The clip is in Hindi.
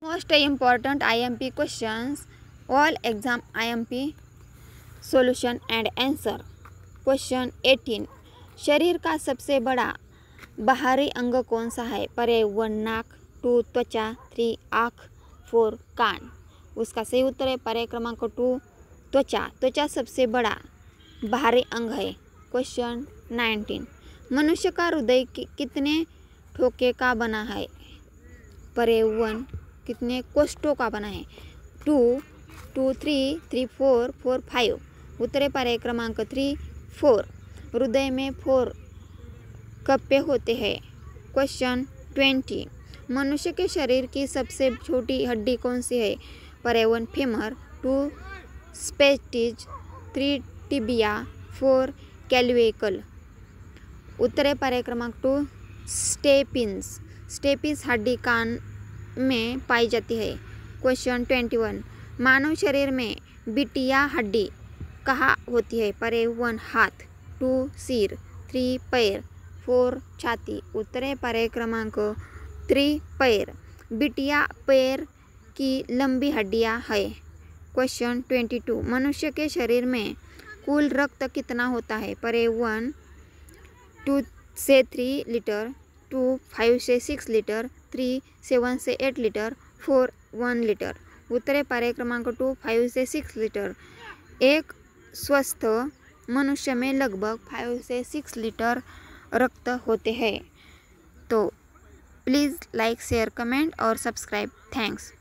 Most important IMP questions, all exam IMP solution and answer. Question 18, शरीर का सबसे बड़ा बाहरी अंग कौन सा है? परे 1 नाक, 2 त्वचा, 3 आँख, 4 कान. उसका सही उत्तर है परे क्रमांक 2 त्वचा. त्वचा सबसे बड़ा बाहरी अंग है. क्वेश्चन 19, मनुष्य का हृदय कितने ठोके का बना है? परे 1 कितने कोष्ठों का बना है? 2 2 3 3 4 4 5. उत्तर है परे क्रमांक 3 4. हृदय में 4 कप्पे होते हैं. क्वेश्चन 20, मनुष्य के शरीर की सबसे छोटी हड्डी कौन सी है? परे 1 फेमर, 2 स्पेटिज, 3 टिबिया, 4 कैल्विकल. उत्तर है परे क्रमांक 2 स्टेपिंस. स्टेपिस हड्डी कान में पाई जाती है. क्वेश्चन 21, मानव शरीर में बिटिया हड्डी कहाँ होती है? परे 1 हाथ, 2 सिर, 3 पैर, 4 छाती. उत्तर है परे क्रमांक 3 पैर. बिटिया पैर की लंबी हड्डियाँ है. क्वेश्चन 22, मनुष्य के शरीर में कुल रक्त कितना होता है? परे 1 2 से 3 लीटर, 2 5 से 6 लीटर, 3 7 से 8 लीटर, 4 1 लीटर. उत्तर है परे क्रमांक 2 5 से 6 लीटर. एक स्वस्थ मनुष्य में लगभग 5 से 6 लीटर रक्त होते हैं. तो प्लीज़ लाइक शेयर कमेंट और सब्सक्राइब. थैंक्स.